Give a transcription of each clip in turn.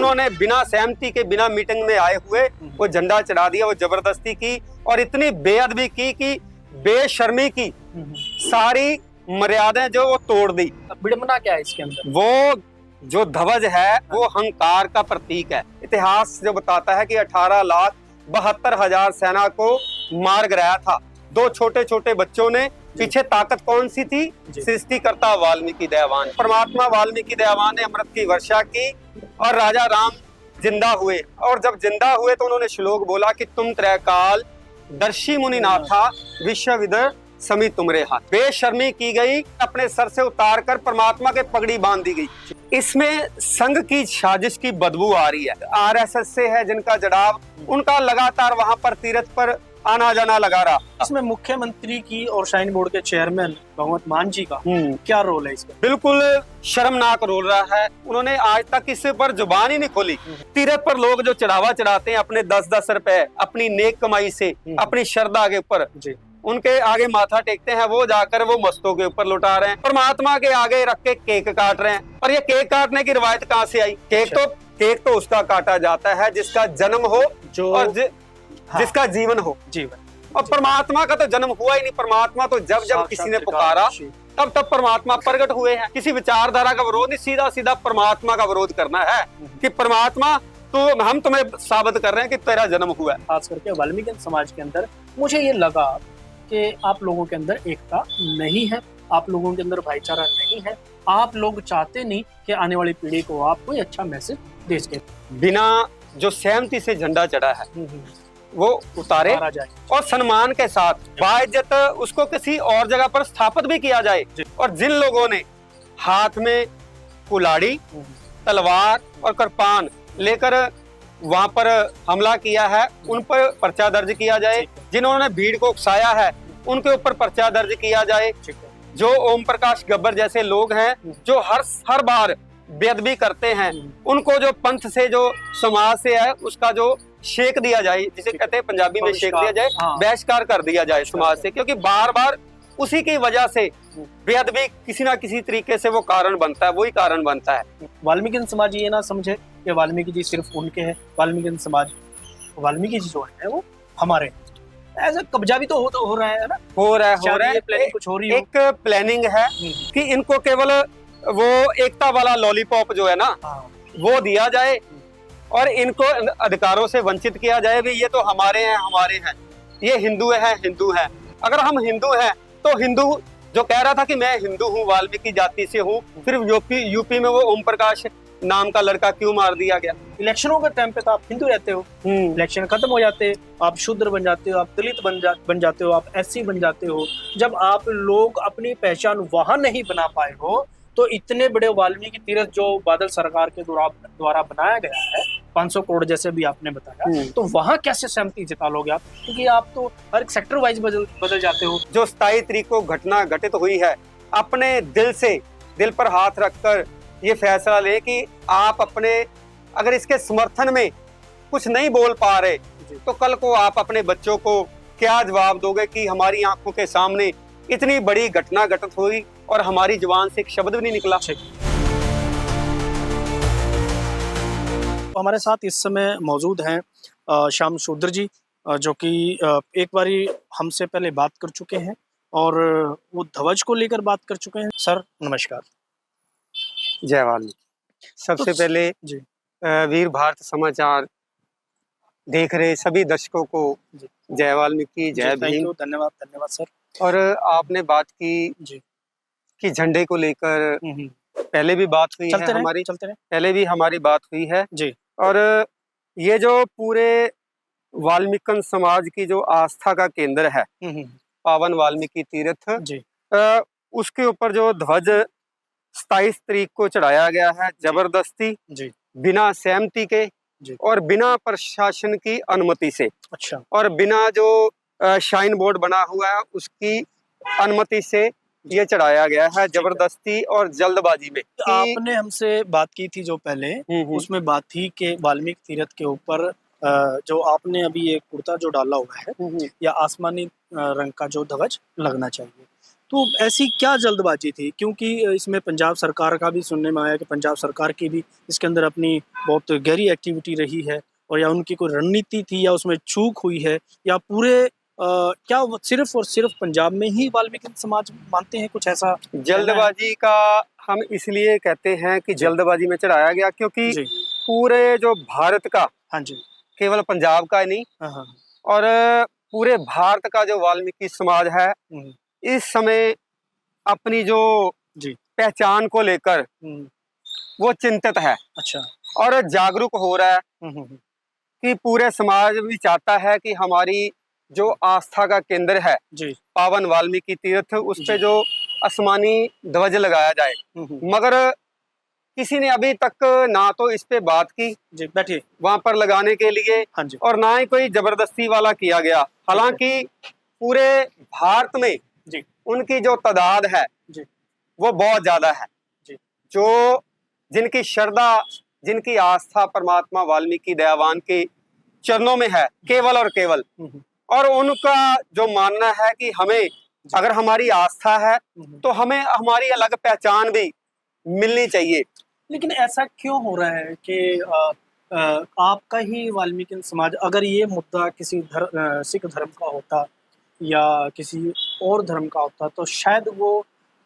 उन्होंने बिना सहमति के, बिना मीटिंग में आए हुए वो झंडा चढ़ा दिया, वो जबरदस्ती की और इतनी बेअदबी की कि बेशर्मी की, सारी मर्यादाएं जो वो तोड़ दी। विडंबना क्या है इसके अंदर? वो जो ध्वज है वो अहंकार का प्रतीक है। इतिहास जो बताता है कि 18,72,000 सेना को मार गिराया था। दो छोटे छोटे बच्चों ने, पीछे ताकत कौन सी थी? सृष्टिकर्ता वाल्मीकि दयावान, परमात्मा वाल्मीकि दयावान ने अमृत की वर्षा की और राजा राम जिंदा हुए। और जब जिंदा हुए तो उन्होंने श्लोक बोला कि तुम त्रैकाल दर्शी मुनि नाथा विश्वविद समी तुमरे हाथ। बेशर्मी की गई, अपने सर से उतार कर परमात्मा के पगड़ी बांध दी गई। इसमें संघ की साजिश की बदबू आ रही है। आरएसएस से है जिनका जड़ाव, उनका लगातार वहां पर तीर्थ पर आना जाना लगा रहा। इसमें मुख्यमंत्री की और श्राइन बोर्ड के चेयरमैन भगवंत मान जी का क्या रोल है इसमें? बिल्कुल शर्मनाक रोल रहा है। उन्होंने आज तक इस पर जुबान ही नहीं खोली। तीर्थ पर लोग जो चढ़ावा चढ़ाते हैं अपने 10-10 रुपए अपनी नेक कमाई से, अपनी श्रद्धा के ऊपर, उनके आगे माथा टेकते हैं, वो जाकर वो मस्तों के ऊपर लुटा रहे हैं। परमात्मा के आगे रख के केक काट रहे हैं। और ये केक काटने की रिवायत कहाँ से आई? केक तो उसका काटा जाता है जिसका जन्म हो और जिसका जीवन हो। और परमात्मा का तो जन्म हुआ ही नहीं। परमात्मा तो जब जब किसी ने पुकारा तब तब परमात्मा प्रकट हुए हैं। किसी विचारधारा का विरोध नहीं, सीधा सीधा परमात्मा का विरोध करना है कि परमात्मा तो हम तुम्हें साबित कर रहे हैं कि तेरा जन्म हुआ है। खास करके वाल्मीकि समाज के अंदर मुझे ये लगा कि आप लोगों के अंदर एकता नहीं है, आप लोगों के अंदर भाईचारा नहीं है, आप लोग चाहते नहीं कि आने वाली पीढ़ी को आप कोई अच्छा मैसेज दे सके। बिना जो सहमति से झंडा चढ़ा है वो उतारे और सम्मान के साथ बाइज्जत उसको किसी और जगह पर स्थापित भी किया जाए। और जिन लोगों ने हाथ में कुल्हाड़ी, तलवार और कृपान लेकर वहां पर हमला किया है उन पर पर्चा दर्ज किया जाए। जिन्होंने भीड़ को उकसाया है उनके ऊपर पर्चा दर्ज किया जाए। जो ओम प्रकाश गब्बर जैसे लोग हैं जो हर बार बेअदबी करते हैं, उनको जो पंथ से, जो समाज से है, उसका जो शेक दिया जाए, जिसे कहते हैं पंजाबी में शेक दिया जाए, बहिष्कार कर दिया जाए समाज से। क्योंकि बार बार उसी की वजह से बेअदबी किसी ना किसी तरीके से वो कारण बनता है, वही कारण बनता है। वाल्मीकि समाज ये ना समझे कि वाल्मीकि जी सिर्फ उनके हैं। वाल्मीकि समाज, वाल्मीकि जी जो है वो हमारे, ऐसा कब्जा भी तो हो रहा है ना, हो रहा है। प्लानिंग कुछ हो रही है। एक प्लानिंग है कि इनको केवल वो एकता वाला लॉलीपॉप जो है ना वो दिया जाए और इनको अधिकारों से वंचित किया जाए। भी ये तो हमारे हैं, ये हिंदू है। अगर हम हिंदू हैं तो हिंदू जो कह रहा था कि मैं हिंदू हूँ, वाल्मीकि जाति से हूँ, फिर यूपी में वो ओम प्रकाश नाम का लड़का क्यों मार दिया गया? इलेक्शनों के टाइम पे तो आप हिंदू रहते हो, इलेक्शन खत्म हो जाते, आप शूद्र बन जाते हो, आप दलित बन जाते हो, आप एससी बन जाते हो। जब आप लोग अपनी पहचान वहां नहीं बना पाए हो तो इतने बड़े वाल्मीकि तीर्थ जो बादल सरकार के द्वारा बनाया गया है 500 करोड़ जैसे भी आपने बताया, तो वहां कैसे सहमति जता लोगे आप? क्योंकि आप तो हर एक सेक्टर वाइज बदल जाते हो। जो 27 तारीख को घटना घटित हुई है, अपने दिल पर हाथ रखकर ये फैसला ले कि आप अपने, अगर इसके समर्थन में कुछ नहीं बोल पा रहे तो कल को आप अपने बच्चों को क्या जवाब दोगे कि हमारी आंखों के सामने इतनी बड़ी घटना घटित हुई और हमारी जुबान से एक शब्द भी नहीं निकला। तो हमारे साथ इस समय मौजूद हैं श्याम शूद्र जी, जो कि एक बारी हमसे पहले बात कर चुके हैं और वो ध्वज को लेकर बात कर चुके हैं। सर नमस्कार। जय वाल्मीकि। सबसे पहले वीर भारत समाचार देख रहे सभी दर्शकों को जय वाल्मीकि, जय भीम। धन्यवाद सर। और आपने बात की कि झंडे को लेकर पहले भी बात हुई है हमारी, पहले भी हमारी बात हुई है जी। और ये जो पूरे वाल्मीकि समाज की जो आस्था का केंद्र है पावन वाल्मीकि तीर्थ जी, उसके ऊपर जो ध्वज 27 तारीख को चढ़ाया गया है जबरदस्ती जी, बिना सहमति के और बिना प्रशासन की अनुमति से, अच्छा, और बिना जो श्राइन बोर्ड बना हुआ है उसकी अनुमति से ये चढ़ाया गया है जबरदस्ती और जल्दबाजी में। आपने हमसे बात की थी जो पहले, उसमें बात थी कि वाल्मीकि तीर्थ के ऊपर जो आपने अभी ये कुर्ता जो डाला हुआ है या आसमानी रंग का जो ध्वज लगना चाहिए, तो ऐसी क्या जल्दबाजी थी? क्योंकि इसमें पंजाब सरकार का भी सुनने में आया कि पंजाब सरकार की भी इसके अंदर अपनी बहुत गहरी एक्टिविटी रही है, और या उनकी कोई रणनीति थी, या उसमें चूक हुई है, या पूरे क्या वो सिर्फ और सिर्फ पंजाब में ही वाल्मीकि समाज मानते हैं, कुछ ऐसा कहना है? जल्दबाजी का हम इसलिए कहते हैं कि जल्दबाजी में चढ़ाया गया क्योंकि जी। पूरे जो भारत का, हाँ जी। केवल पंजाब का ही नहीं, हाँ, हाँ। और पूरे भारत का जो वाल्मीकि समाज है हुँ, इस समय अपनी जो जी। पहचान को लेकर हुँ, वो चिंतित है अच्छा। और जागरूक हो रहा है हुँ, हुँ, हुँ। कि पूरे समाज भी चाहता है कि हमारी जो आस्था का केंद्र है जी। पावन वाल्मीकि तीर्थ, उस जी। पे जो आसमानी ध्वज लगाया जाए, हुँ, हुँ। मगर किसी ने अभी तक ना तो इस पे बात की जी, बैठिए। वहां पर लगाने के लिए, हाँ जी। और ना ही कोई जबरदस्ती वाला किया गया। हालांकि पूरे भारत में जी। उनकी जो तादाद है जी। वो बहुत ज्यादा है, जी। जो जिनकी श्रद्धा, जिनकी आस्था परमात्मा वाल्मीकि दयावान के चरणों में है केवल और केवल। हुँ, हुँ। और उनका जो मानना है कि हमें, अगर हमारी आस्था है हुँ, हुँ। तो हमें हमारी अलग पहचान भी मिलनी चाहिए। लेकिन ऐसा क्यों हो रहा है कि आपका ही वाल्मीकि समाज, अगर ये मुद्दा किसी सिख धर्म का होता या किसी और धर्म का होता, तो शायद वो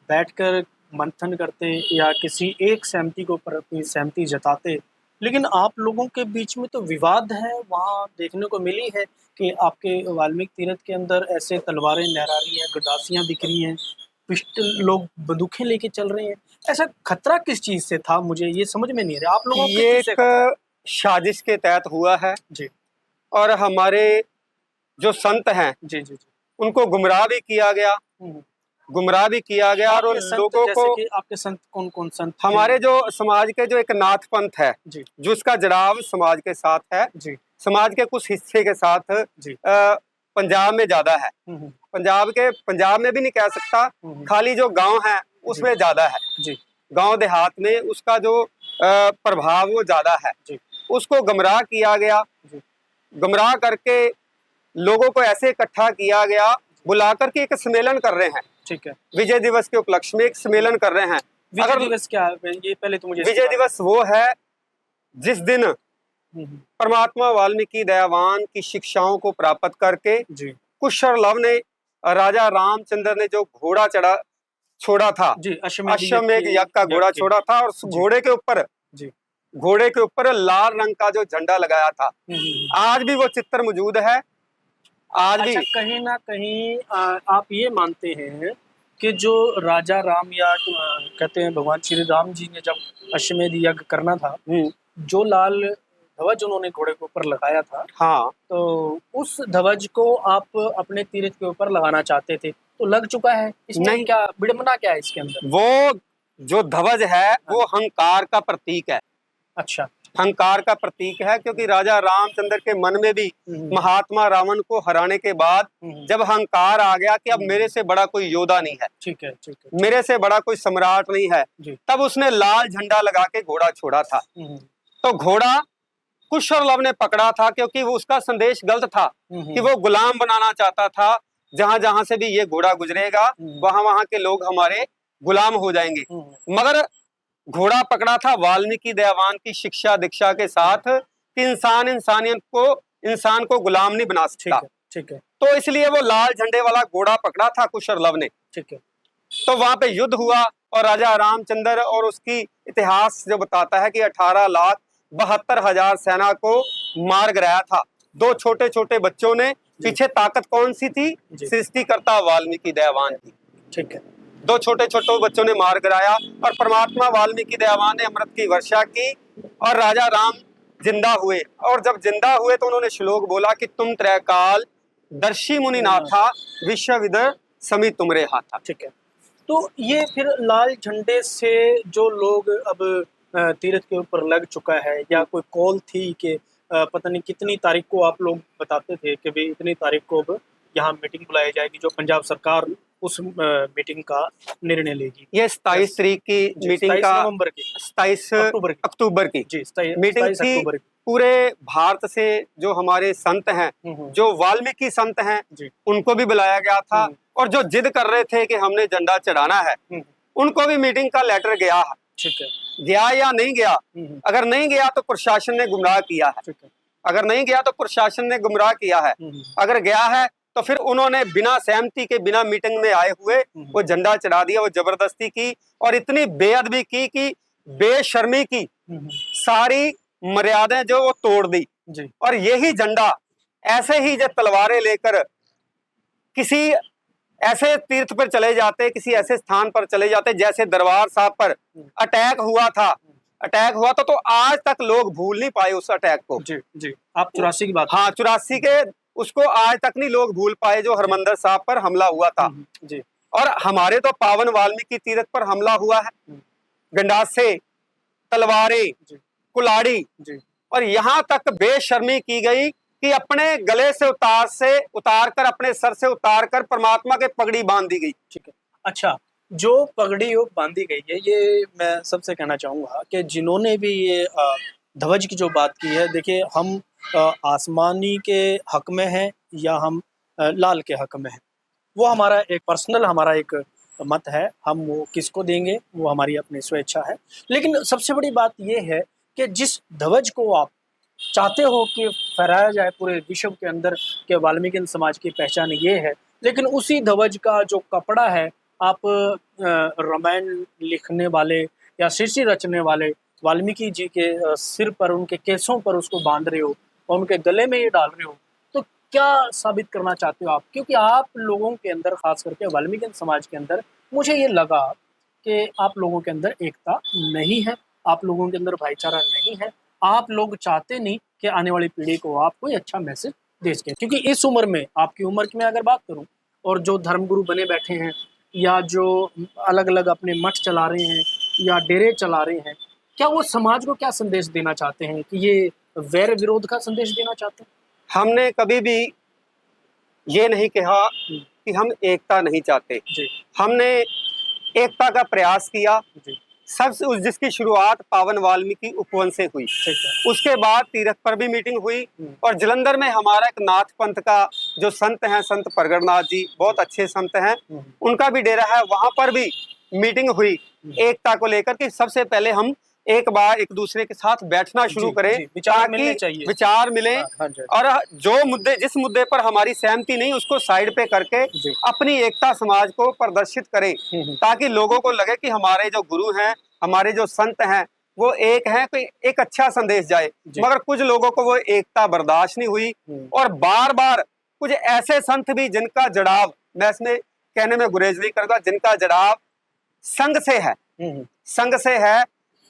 बैठकर मंथन करते या किसी एक सहमति के ऊपर अपनी सहमति जताते। लेकिन आप लोगों के बीच में तो विवाद है, वहाँ देखने को मिली है कि आपके वाल्मीकि तीर्थ के अंदर ऐसे तलवारें लहरा रही हैं, गडासियाँ दिख रही हैं, पिस्टल, लोग बंदूकें लेके चल रहे हैं। ऐसा खतरा किस चीज़ से था? मुझे ये समझ में नहीं आ रहा। आप लोगों को ये किससे खतरा है? एक साजिश के तहत हुआ है, जी। और हमारे जो संत हैं जी, जी, जी। उनको गुमराह भी किया गया, हुँ, हुँ। गुमराह भी किया गया, और उन आपके संत लोगों जैसे को, कि आपके संत कौन-कौन संत थे? हमारे जो समाज के जो एक नाथ पंथ है जी। जिसका जुड़ाव समाज के साथ है, जी। समाज के कुछ हिस्से के साथ जी। पंजाब में ज्यादा है। हुँ, हुँ। पंजाब में भी नहीं कह सकता, हुँ, हुँ। खाली जो गांव है उसमें ज्यादा है। जी। गांव देहात में उसका जो प्रभाव वो ज्यादा है। जी। उसको गुमराह किया गया, जी। गुमराह करके लोगों को ऐसे इकट्ठा किया गया, बुला करके एक सम्मेलन कर रहे हैं। ठीक है। विजय दिवस के उपलक्ष्य में एक सम्मेलन कर रहे हैं। विजय दिवस क्या है? ये पहले तो मुझे इसके विजय बारे में। दिवस वो है जिस दिन हुँ, हुँ। परमात्मा वाल्मीकि दयावान की शिक्षाओं को प्राप्त करके जी। कुशलव ने, राजा रामचंद्र ने जो घोड़ा छोड़ा था, जी, अश्वमेध अश्वमेध यज्ञ का घोड़ा छोड़ा था, और उस जी। जी। घोड़े के ऊपर लाल रंग का जो झंडा लगाया था, हुँ, हुँ। आज भी वो चित्र मौजूद है। आज भी अच्छा, कहीं न कहीं आप ये मानते हैं कि जो राजा राम या कहते हैं भगवान श्री राम जी ने जब अश्वमेध यज्ञ करना था, जो लाल ध्वज उन्होंने घोड़े के ऊपर लगाया था, हाँ, तो उस ध्वज को आप अपने तीर्थ के ऊपर लगाना चाहते थे, तो लग चुका है। इसमें नहीं। क्या विडंबना क्या है इसके अंदर? वो जो ध्वज है वो अहंकार का प्रतीक है, अच्छा। अहंकार का प्रतीक है, क्योंकि राजा रामचंद्र के मन में भी महात्मा रावण को हराने के बाद जब अहंकार आ गया कि अब मेरे से बड़ा कोई योद्धा नहीं है, ठीक है, ठीक है। मेरे से बड़ा कोई सम्राट नहीं है, जी। तब उसने लाल झंडा लगा के घोड़ा छोड़ा था। तो घोड़ा कुशलव ने पकड़ा था, क्योंकि वो उसका संदेश गलत था कि वो गुलाम बनाना चाहता था। जहां जहां से भी ये घोड़ा गुजरेगा वहां वहां के लोग हमारे गुलाम हो जाएंगे। मगर घोड़ा पकड़ा था वाल्मीकि दयावान की शिक्षा दीक्षा के साथ कि इंसान को गुलाम नहीं बना सकता। ठीक है। तो इसलिए वो लाल झंडे वाला घोड़ा पकड़ा था कुशलव ने। ठीक है। तो वहां पे युद्ध हुआ, और राजा रामचंद्र, और उसकी इतिहास जो बताता है कि 18,72,000 सेना को मार गिराया था। दो छोटे छोटे बच्चों ने, पीछे ताकत कौन सी थी? सृष्टिकर्ता वाल्मीकि दयावान की। ठीक है। दो छोटे छोटे बच्चों ने मार गिराया, और परमात्मा वाल्मीकि दयावान ने अमृत की वर्षा की, और राजा राम जिंदा हुए। और जब जिंदा हुए तो उन्होंने श्लोक बोला कि तुम त्रैकाल दर्शी मुनि नाथा, विश्वविद समी तुमरे हाथा। ठीक है। तो ये फिर लाल झंडे से जो लोग अब तीर्थ के ऊपर लग चुका है, या कोई कॉल थी कि पता नहीं कितनी तारीख को आप लोग बताते थे कि भाई इतनी तारीख को अब यहाँ मीटिंग बुलाई जाएगी, जो पंजाब सरकार उस मीटिंग का निर्णय लेगी? ये 27 तारीख की मीटिंग 27 का, नवंबर की, 27 अक्टूबर की, अक्टूबर की जी मीटिंग 27 थी। अक्टूबर की। पूरे भारत से जो हमारे संत हैं, जो वाल्मीकि संत हैं, जी। उनको भी बुलाया गया था, और जो जिद कर रहे थे कि हमने झंडा चढ़ाना है, उनको भी मीटिंग का लेटर गया है। ठीक है। गया या नहीं गया, अगर नहीं गया तो प्रशासन ने गुमराह किया है, ठीक है। अगर नहीं गया तो प्रशासन ने गुमराह किया है, अगर गया है तो फिर उन्होंने बिना सहमति के, बिना मीटिंग में आए हुए वो झंडा चढ़ा दिया, वो जबरदस्ती की, और इतनी बेअदबी की कि बेशर्मी की, सारी मर्यादाएं जो वो तोड़ दी। जी। और यही झंडा ऐसे ही जब तलवारें लेकर किसी ऐसे तीर्थ पर चले जाते, किसी ऐसे स्थान पर चले जाते, जैसे दरबार साहब पर अटैक हुआ था, तो आज तक लोग भूल नहीं पाए उस अटैक को। जी जी। आप 84 की बात, हाँ 84 के, उसको आज तक नहीं लोग भूल पाए, जो हरमंदिर साहब पर हमला हुआ था। जी। और हमारे तो पावन वाल्मीकि तीर्थ पर हमला हुआ है, गंडासे, तलवारें, कुल्हाड़ी, और यहाँ तक बेशर्मी की गई कि अपने गले से उतार कर, अपने सर से उतार कर परमात्मा के पगड़ी बांध दी गई। ठीक है। अच्छा, जो पगड़ी वो बांधी गई है, ये मैं सबसे कहना चाहूंगा कि जिन्होंने भी ये ध्वज की जो बात की है, देखिए हम आसमानी के हक में हैं या हम लाल के हक में हैं, वो हमारा एक पर्सनल, हमारा एक मत है, हम वो किसको देंगे वो हमारी अपनी स्वेच्छा है। लेकिन सबसे बड़ी बात ये है कि जिस ध्वज को आप चाहते हो कि फहराया जाए पूरे विश्व के अंदर कि वाल्मीकि समाज की पहचान ये है, लेकिन उसी ध्वज का जो कपड़ा है, आप रामायण लिखने वाले या सृष्टि रचने वाले वाल्मीकि जी के सिर पर, उनके केसों पर उसको बांध रहे हो और उनके गले में ये डाल रहे हो, तो क्या साबित करना चाहते हो आप? क्योंकि आप लोगों के अंदर, खास करके वाल्मीकि समाज के अंदर, मुझे ये लगा कि आप लोगों के अंदर एकता नहीं है, आप लोगों के अंदर भाईचारा नहीं है, आप लोग चाहते नहीं कि आने वाली पीढ़ी को आप कोई अच्छा मैसेज दे सकें। क्योंकि इस उम्र में, आपकी उम्र की मैं अगर बात करूं, और जो धर्मगुरु बने बैठे हैं या जो अलग अलग अपने मठ चला रहे हैं या डेरे चला रहे हैं, क्या वो समाज को क्या संदेश देना चाहते हैं? कि ये वैर विरोध का संदेश देना चाहते हैं? हमने कभी भी ये नहीं कहा कि हम एकता नहीं चाहते। जी। हमने एकता का प्रयास किया। जी। सबसे जिसकी शुरुआत पावन वाल्मीकि उपवन से हुई, उसके बाद तीरथ पर भी मीटिंग हुई, और जलंधर में हमारा एक नाथ पंथ का जो संत हैं, संत प्रगटनाथ जी, बहुत अच्छे संत हैं, उनका भी डेरा है, वहां पर भी मीटिंग हुई एकता को लेकर कि सबसे पहले हम एक बार एक दूसरे के साथ बैठना शुरू करें, विचार मिलने चाहिए, विचार मिले, और जिस मुद्दे पर हमारी सहमति नहीं, उसको साइड पे करके अपनी एकता समाज को प्रदर्शित करें, ताकि लोगों को लगे कि हमारे जो गुरु हैं, हमारे जो संत हैं, वो एक हैं, कोई एक अच्छा संदेश जाए। मगर कुछ लोगों को वो एकता बर्दाश्त नहीं हुई, और बार बार कुछ ऐसे संत भी जिनका जड़ाव, मैं इसमें कहने में गुरेज नहीं करूंगा, जिनका जड़ाव संघ से है, संघ से है,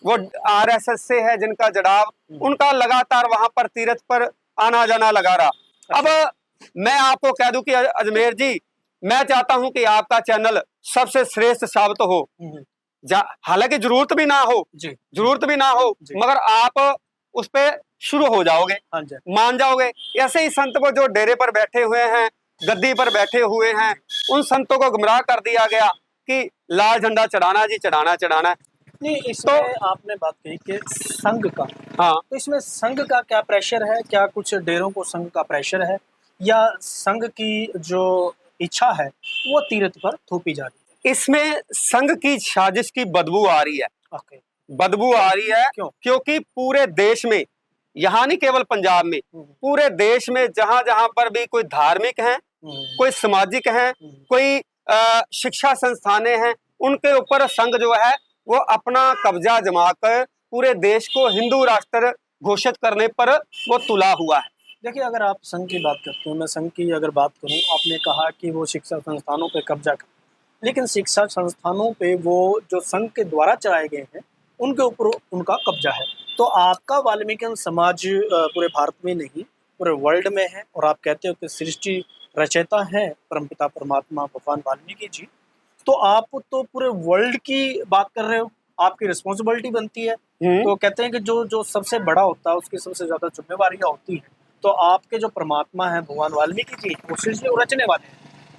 वो आरएसएस से है, जिनका जड़ाव, उनका लगातार वहां पर तीर्थ पर आना जाना लगा रहा। अब मैं आपको कह दूं कि अजमेर जी, मैं चाहता हूं कि आपका चैनल सबसे श्रेष्ठ साबित हो, हालांकि जरूरत भी ना हो, मगर आप उस पे शुरू हो जाओगे, मान जाओगे। ऐसे ही संत को जो डेरे पर बैठे हुए हैं, गद्दी पर बैठे हुए हैं, उन संतों को गुमराह कर दिया गया कि लाल झंडा चढ़ाना जी, चढ़ाना। नहीं, इसमें तो आपने बात कही कि संघ का, हाँ, तो इसमें संघ का क्या प्रेशर है? क्या कुछ डेरों को संघ का प्रेशर है, या संघ की जो इच्छा है वो तीर्थ पर थोपी जा रही है? इसमें संघ की साजिश की बदबू आ रही है। बदबू आ रही है क्योंकि पूरे देश में, यहाँ नहीं केवल पंजाब में, पूरे देश में जहां जहां पर भी कोई धार्मिक हैं, कोई सामाजिक हैं, कोई शिक्षा संस्थानें हैं, उनके ऊपर संघ जो है वो अपना कब्जा जमाकर पूरे देश को हिंदू राष्ट्र घोषित करने पर वो तुला हुआ है। देखिए, अगर आप संघ की बात करते हो, मैं संघ की अगर बात करूं, आपने कहा कि वो शिक्षा संस्थानों पे कब्जा कर, लेकिन शिक्षा संस्थानों पे वो जो संघ के द्वारा चलाए गए हैं, उनके ऊपर उनका कब्जा है। तो आपका वाल्मीकि समाज पूरे भारत में नहीं, पूरे वर्ल्ड में है, और आप कहते हो कि सृष्टि रचयिता है परमपिता परमात्मा भगवान वाल्मीकि जी, तो आप तो पूरे वर्ल्ड की बात कर रहे हो, आपकी रिस्पॉन्सिबिलिटी बनती है। तो कहते हैं कि जो सबसे बड़ा होता है उसकी सबसे ज्यादा जिम्मेवारियां होती हैं। तो आपके जो परमात्मा है भगवान वाल्मीकि जी, वो सृष्टि रचने वाले हैं,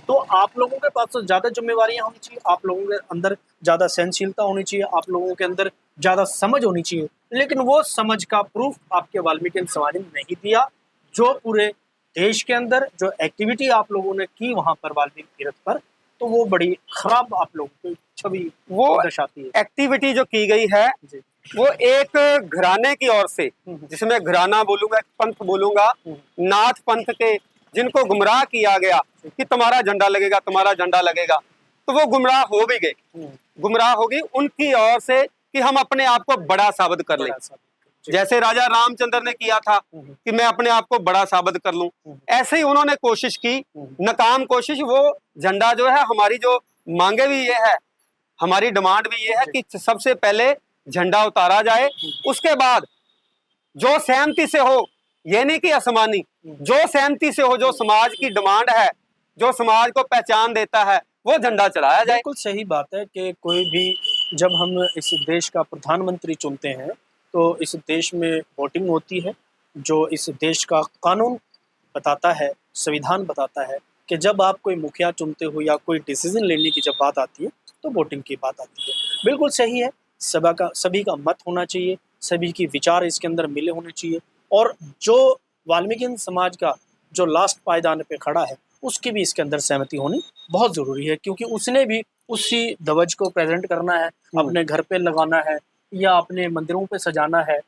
तो आप लोगों के पास तो ज्यादा जिम्मेवारियां होनी चाहिए, आप लोगों के अंदर ज्यादा सहनशीलता होनी चाहिए, आप लोगों के अंदर ज्यादा समझ होनी चाहिए, लेकिन वो समझ का प्रूफ आपके वाल्मीकि समाज ने नहीं दिया। जो पूरे देश के अंदर जो एक्टिविटी आप लोगों ने की वहां पर वाल्मीकि तीर्थ पर, तो वो बड़ी खराब आप लोगों की छवि वो दर्शाती है। एक्टिविटी जो की गई है जी। वो एक घराने की ओर से, जिसमें घराना बोलूंगा, पंथ बोलूंगा, नाथ पंथ के, जिनको गुमराह किया गया कि तुम्हारा झंडा लगेगा, तुम्हारा झंडा लगेगा, तो वो गुमराह हो भी गए, गुमराह होगी उनकी ओर से कि हम अपने आप को बड़ा साबित कर लें, जैसे राजा रामचंद्र ने किया था कि मैं अपने आप को बड़ा साबित कर लूं, ऐसे ही उन्होंने कोशिश की, नाकाम कोशिश। वो झंडा जो है, हमारी जो मांगे भी ये है, हमारी डिमांड भी ये है कि सबसे पहले झंडा उतारा जाए, उसके बाद जो सहमति से हो, ये नहीं कि असमानी, जो सहमति से हो, जो समाज की डिमांड है, जो समाज को पहचान देता है, वो झंडा चढ़ाया जाए। बिल्कुल सही बात है कि कोई भी, जब हम इस देश का प्रधानमंत्री चुनते हैं तो इस देश में वोटिंग होती है, जो इस देश का कानून बताता है, संविधान बताता है कि जब आप कोई मुखिया चुनते हो या कोई डिसीजन लेने की जब बात आती है तो वोटिंग की बात आती है। बिल्कुल सही है, सभी का मत होना चाहिए, सभी की विचार इसके अंदर मिले होने चाहिए, और जो वाल्मीकि समाज का जो लास्ट पायदान पे खड़ा है उसकी भी इसके अंदर सहमति होनी बहुत ज़रूरी है, क्योंकि उसने भी उसी ध्वज को प्रेजेंट करना है, अपने घर पे लगाना है या अपने मंदिरों पे सजाना है।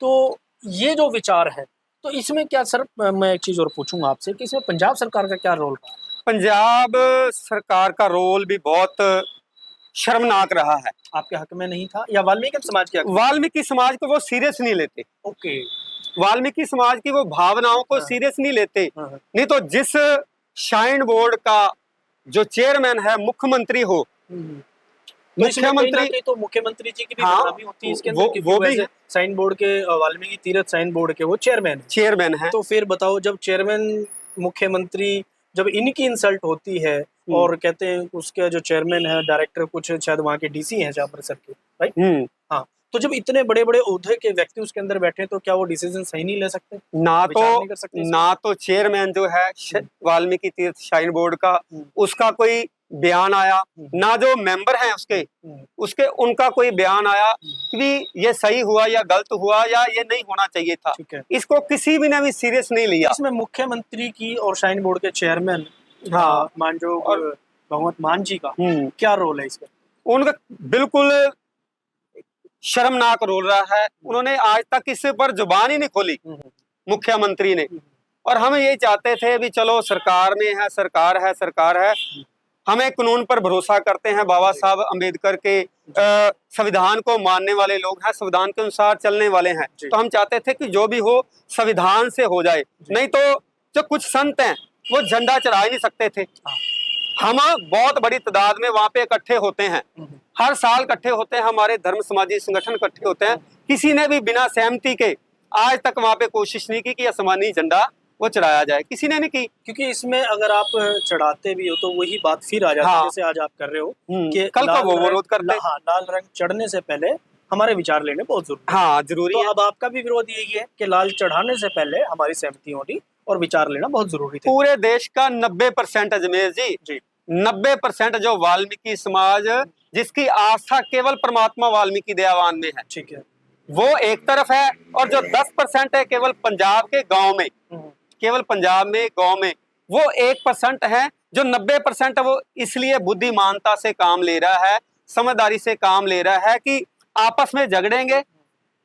तो ये जो विचार है, तो इसमें क्या सर, मैं एक चीज़ और पूछूंगा आपसे कि इसमें पंजाब सरकार का क्या रोल रहा? पंजाब सरकार का रोल भी बहुत शर्मनाक रहा है। आपके हक में नहीं था या वाल्मीकि समाज के हक में? वाल्मीकि समाज को वो सीरियस नहीं लेते। ओके। वाल्मीकि समाज की वो भावनाओं को सीरियस नहीं लेते। नहीं तो जिस शाइन बोर्ड का जो चेयरमैन है, मुख्यमंत्री हो, मुख्यमंत्री, तो मुख्यमंत्री जी की भी बदनामी होती है इसके अंदर, वो भी साइन बोर्ड के, वाल्मीकि तीर्थ साइन बोर्ड के वो चेयरमैन है। तो फिर बताओ, जब चेयरमैन मुख्यमंत्री, जब इनकी इंसल्ट होती है और कहते हैं उसके जो चेयरमैन है, डायरेक्टर, कुछ शायद वहाँ के डीसी हैं अमृतसर के, राइट? हाँ, तो जब इतने बड़े बड़े ओहदे के व्यक्ति उसके अंदर बैठे, तो क्या वो डिसीजन सही नहीं ले सकते? ना तो चेयरमैन जो है वाल्मीकि तीर्थ शाइन बोर्ड का, उसका कोई बयान आया, ना जो मेंबर हैं उसके उनका कोई बयान आया कि ये सही हुआ या गलत हुआ या ये नहीं होना चाहिए था। इसको किसी भी ने भी सीरियस नहीं लिया। इसमें मुख्यमंत्री की और शाइन बोर्ड के चेयरमैन मानजो और भगवंत मान जी का क्या रोल है इसमें? उनका बिल्कुल शर्मनाक रोल रहा है। उन्होंने आज तक इस पर जुबान ही नहीं खोली मुख्यमंत्री ने। और हम यही चाहते थे भी चलो सरकार में है, सरकार है, हमें कानून पर भरोसा करते हैं, बाबा साहब अम्बेडकर के संविधान को मानने वाले लोग हैं, संविधान के अनुसार चलने वाले हैं, तो हम चाहते थे कि जो भी हो संविधान से हो जाए। नहीं तो जो कुछ संत हैं वो झंडा चढ़ा ही नहीं सकते थे। हम बहुत बड़ी तादाद में वहां पे इकट्ठे होते हैं, हर साल इकट्ठे होते हैं, हमारे धर्म समाजी संगठन इकट्ठे होते हैं, किसी ने भी बिना सहमति के आज तक वहां पे कोशिश नहीं की कि असमानी झंडा वो चढ़ाया जाए, किसी ने नहीं की। क्योंकि इसमें अगर आप चढ़ाते भी हो तो वही बात फिर आ जाती है, जैसे आज आप कर रहे हो कि कल को वो विरोध करते। हाँ, लाल रंग चढ़ने से पहले हमारे विचार लेने बहुत जरूरी है। हाँ, जरूरी है। अब आपका भी विरोध यही है कि लाल चढ़ाने से पहले हमारी सहमति होनी और विचार लेना बहुत जरूरी है। पूरे देश का 90% अजमेर जी 90% जो वाल्मीकि समाज, जिसकी आस्था केवल परमात्मा वाल्मीकि दयावान में है, ठीक है, वो एक तरफ है। और जो 10% है केवल पंजाब के गांव में, केवल पंजाब में गांव में वो 1% है। जो 90% है वो इसलिए बुद्धिमानता से काम ले रहा है, समझदारी से काम ले रहा है कि आपस में झगड़ेंगे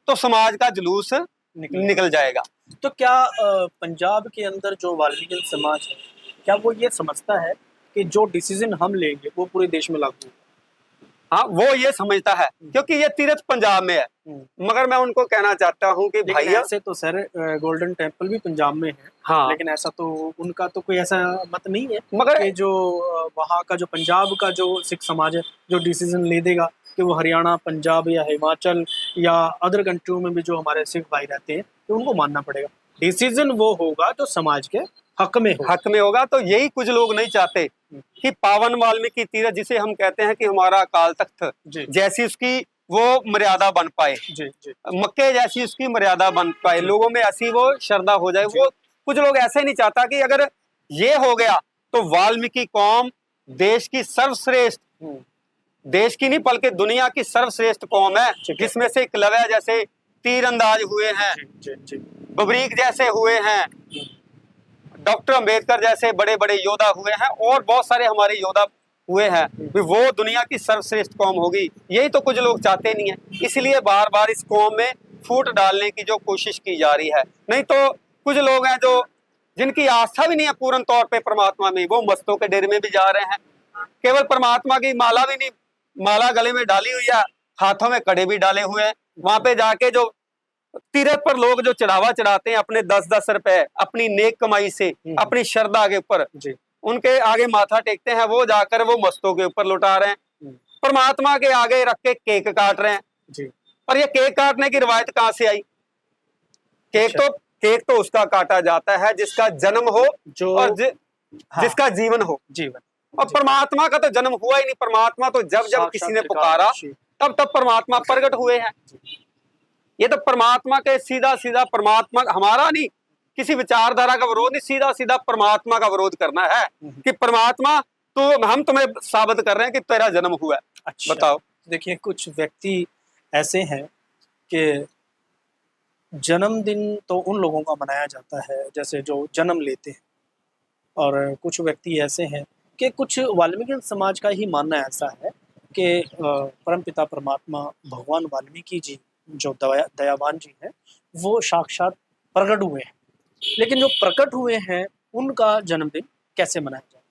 तो समाज का जुलूस निकल जाएगा। तो क्या पंजाब के अंदर जो वाल्मीकि समाज है, क्या वो ये समझता है कि जो डिसीजन हम लेंगे वो पूरे देश में लागू? हाँ, वो ये समझता है, क्योंकि ये तीर्थ पंजाब में है। मगर मैं उनको कहना चाहता हूँ कि भाई, ऐसे तो सर गोल्डन टेम्पल भी पंजाब में है। हाँ, लेकिन ऐसा तो उनका तो कोई ऐसा मत नहीं है। मगर कि जो वहाँ का जो पंजाब का जो सिख समाज है जो डिसीजन ले देगा कि वो हरियाणा, पंजाब या हिमाचल या अदर कंट्रियों में भी जो हमारे सिख भाई रहते हैं तो उनको मानना पड़ेगा। डिसीजन वो होगा जो समाज के हक में होगा। तो यही कुछ लोग नहीं चाहते कि पावन वाल्मीकि तीर्थ, जिसे हम कहते हैं कि हमारा अकाल तख्त, जैसी उसकी वो मर्यादा बन पाए, मक्के जैसी उसकी मर्यादा बन पाए, लोगों में ऐसी वो श्रद्धा हो जाए। वो कुछ लोग ऐसे नहीं चाहता कि अगर ये हो गया तो वाल्मीकि कौम देश की सर्वश्रेष्ठ, देश की नहीं बल्कि दुनिया की सर्वश्रेष्ठ कौम है, जिसमें से एकलव्य जैसे तीरंदाज हुए हैं, बबरीक जैसे हुए हैं, डॉक्टर अंबेडकर जैसे बड़े बड़े योद्धा हुए हैं, और बहुत सारे हमारे योद्धा हुए हैं। वो दुनिया की सर्वश्रेष्ठ कौम होगी, यही तो कुछ लोग चाहते नहीं है। इसलिए बार बार इस कौम में फूट डालने की जो कोशिश की जा रही है। नहीं तो कुछ लोग हैं जो जिनकी आस्था भी नहीं है पूर्ण तौर पे परमात्मा में, वो मस्तों के डेरे में भी जा रहे हैं, केवल परमात्मा की माला भी नहीं, माला गले में डाली हुई है, हाथों में कड़े भी डाले हुए हैं। वहां पे जाके जो तीरथ पर लोग जो चढ़ावा चढ़ाते हैं अपने 10-10 रुपए अपनी नेक कमाई से, अपनी श्रद्धा के ऊपर उनके आगे माथा टेकते हैं, वो जाकर वो मस्तों के ऊपर लुटा रहे हैं, परमात्मा के आगे रख के केक काट रहे हैं। और ये केक काटने की रिवायत कहां से आई? केक तो उसका काटा जाता है जिसका जन्म हो और जिसका जीवन हो। और परमात्मा का तो जन्म हुआ ही नहीं। परमात्मा तो जब जब किसी ने पुकारा तब तब परमात्मा प्रकट हुए हैं। ये तो परमात्मा के सीधा सीधा परमात्मा, हमारा नहीं किसी विचारधारा का विरोध नहीं, सीधा सीधा परमात्मा का विरोध करना है कि परमात्मा तो हम तुम्हें साबित कर रहे हैं कि तेरा जन्म हुआ है। अच्छा, बताओ। देखिए कुछ व्यक्ति ऐसे हैं कि जन्मदिन तो उन लोगों का मनाया जाता है जैसे जो जन्म लेते हैं, और कुछ व्यक्ति ऐसे हैं कि कुछ वाल्मीकि समाज का ही मानना ऐसा है कि परमपिता परमात्मा भगवान वाल्मीकि जी जो दयावान जी हैं वो साक्षात प्रकट हुए हैं, लेकिन जो प्रकट हुए हैं उनका जन्मदिन कैसे मनाया जाए।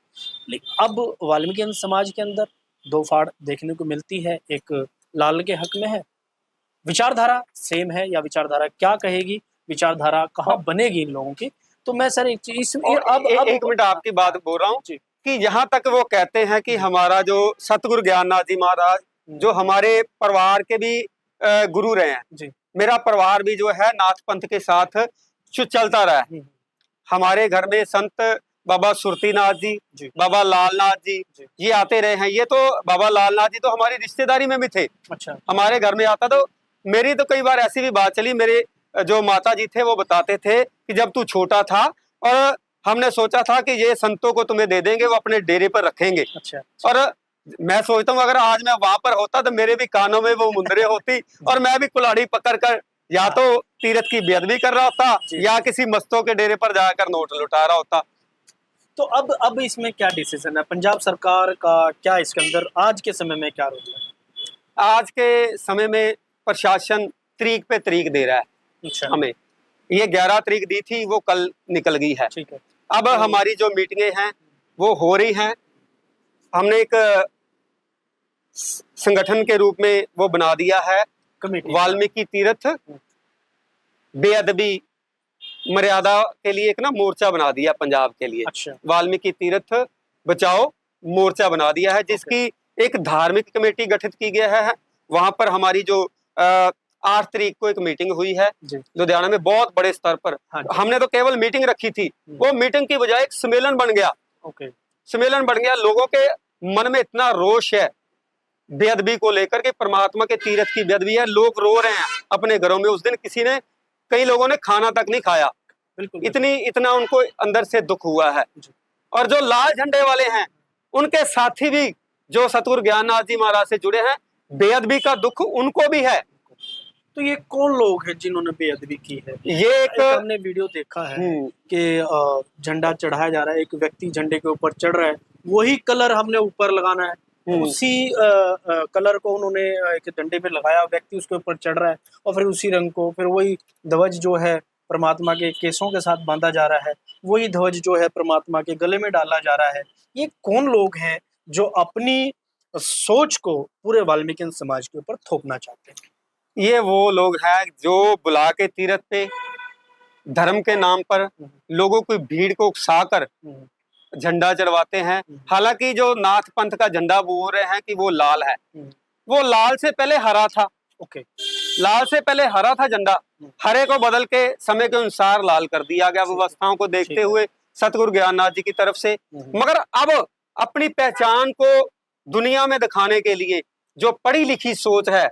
लेकिन अब वाल्मीकि समाज के अंदर दो फाड़ देखने को मिलती है, एक लाल के हक में है, विचारधारा सेम है या विचारधारा क्या कहेगी, विचारधारा कहाँ बनेगी इन लोगों की। तो मैं सर एक चीज अब एक मिनट आपकी बात बोल रहा हूँ कि यहाँ तक वो कहते हैं कि हमारा जो सतगुरु ज्ञाननाथ जी महाराज जो हमारे परिवार के भी गुरु रहे हैं, मेरा परिवार भी जो है नाथ पंथ के साथ चलता रहा है। हमारे घर में संत बाबा सुरतीनाथ जी, बाबा लालनाथ जी ये आते रहे हैं। ये तो बाबा लालनाथ जी तो हमारी रिश्तेदारी में भी थे। अच्छा। हमारे घर में आता तो मेरी तो कई बार ऐसी भी बात चली, मेरे जो माता जी थे वो बताते थे कि जब तू छोटा था और हमने सोचा था कि ये संतों को तुम्हें दे देंगे, वो अपने डेरे पर रखेंगे। अच्छा। और मैं सोचता हूँ अगर आज मैं वहां पर होता तो मेरे भी कानों में वो मुंदरे होती और मैं भी कुल्हाड़ी पकड़कर या तो तीरथ की बेअदबी कर रहा होता या किसी मस्तों के डेरे पर जाकर नोट लुटा रहा होता। तो अब इसमें क्या डिसीजन है पंजाब सरकार का, क्या इसके अंदर आज के समय में क्या रोल है? आज के समय में प्रशासन तरीक पे तरीक दे रहा है। अच्छा। हमें ये 11 तारीख दी थी, वो कल निकल गई है। ठीक है। अब हमारी जो मीटिंगें हैं वो हो रही हैं। हमने एक संगठन के रूप में वो बना दिया है, वाल्मीकि तीर्थ बेअदबी मर्यादा के लिए एक ना मोर्चा बना दिया पंजाब के लिए। अच्छा। वाल्मीकि तीर्थ बचाओ मोर्चा बना दिया है, जिसकी एक धार्मिक कमेटी गठित की गया है। वहां पर हमारी जो 8 तारीख को एक मीटिंग हुई है लुधियाना में बहुत बड़े स्तर पर। हमने तो केवल मीटिंग रखी थी, वो मीटिंग की बजाय एक सम्मेलन बन गया। सम्मेलन बन गया। लोगों के मन में इतना रोष है बेअदबी को लेकर के, परमात्मा के तीर्थ की बेअदबी है, लोग रो रहे हैं अपने घरों में। उस दिन कई लोगों ने खाना तक नहीं खाया, इतना उनको अंदर से दुख हुआ है। और जो लाल झंडे वाले हैं उनके साथी भी जो सतगुरु ज्ञाननाथ जी महाराज से जुड़े हैं, बेअदबी का दुख उनको भी है। तो ये कौन लोग हैं जिन्होंने बेअदबी की है? ये एक हमने वीडियो देखा है कि झंडा चढ़ाया जा रहा है, एक व्यक्ति झंडे के ऊपर चढ़ रहा है, वही कलर हमने ऊपर लगाना है, उसी कलर को उन्होंने एक डंडे पे लगाया, व्यक्ति उसके ऊपर चढ़ रहा है और फिर उसी रंग को फिर वही ध्वज जो है परमात्मा के केसों के साथ बांधा जा रहा है, वही ध्वज जो है परमात्मा के गले में डाला जा रहा है। ये कौन लोग हैं जो अपनी सोच को पूरे वाल्मीकि समाज के ऊपर थोपना चाहते हैं? ये वो लोग हैं जो बुला के तीर्थ पे धर्म के नाम पर लोगों की भीड़ को उकसाकर झंडा चढ़वाते हैं। हालांकि जो नाथ पंथ का झंडा बोल रहे हैं कि वो लाल है, वो लाल से पहले हरा था। लाल से पहले हरा था झंडा, हरे को बदल के समय के अनुसार लाल कर दिया गया व्यवस्थाओं को देखते हुए सतगुरु ज्ञाननाथ जी की तरफ से। मगर अब अपनी पहचान को दुनिया में दिखाने के लिए जो पढ़ी लिखी सोच है,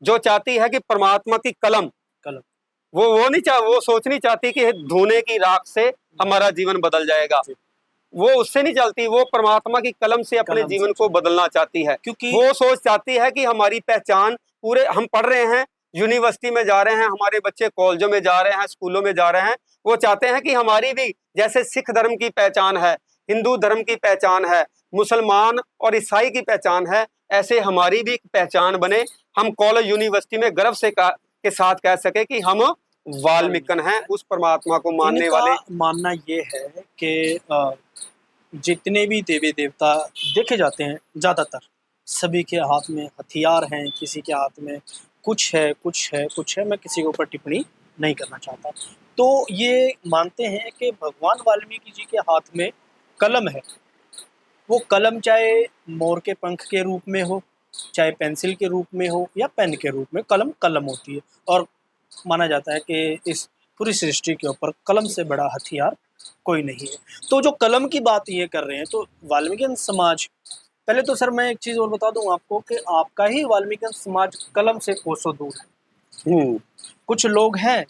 जो चाहती है कि परमात्मा की कलम वो सोच नहीं चाहती कि धोने की राख से हमारा जीवन बदल जाएगा। वो उससे नहीं चलती, वो परमात्मा की कलम से अपने जीवन को बदलना चाहती है, क्योंकि वो सोच चाहती है कि हमारी पहचान पूरे, हम पढ़ रहे हैं, यूनिवर्सिटी में जा रहे हैं, हमारे बच्चे कॉलेजों में जा रहे हैं, स्कूलों में जा रहे हैं, वो चाहते हैं कि हमारी भी जैसे सिख धर्म की पहचान है, हिंदू धर्म की पहचान है, मुसलमान और ईसाई की पहचान है, ऐसे हमारी भी पहचान बने। हम कॉलेज यूनिवर्सिटी में गर्व से के साथ कह सके कि हम वाल्मीकन हैं, उस परमात्मा को मानने वाले। मानना ये है कि जितने भी देवी देवता देखे जाते हैं ज्यादातर सभी के हाथ में हथियार हैं, किसी के हाथ में कुछ है कुछ है कुछ है। मैं किसी के ऊपर टिप्पणी नहीं करना चाहता। तो ये मानते हैं कि भगवान वाल्मीकि जी के हाथ में कलम है। वो कलम चाहे मोर के पंख के रूप में हो, चाहे पेंसिल के रूप में हो या पेन के रूप में, कलम कलम होती है। और माना जाता है कि इस पूरी सृष्टि के ऊपर कलम से बड़ा हथियार कोई नहीं है। तो जो कलम की बात ये कर रहे हैं, तो वाल्मीकि समाज, पहले तो सर मैं एक चीज़ और बता दूं आपको कि आपका ही वाल्मीकि समाज कलम से कोसों दूर है। कुछ लोग हैं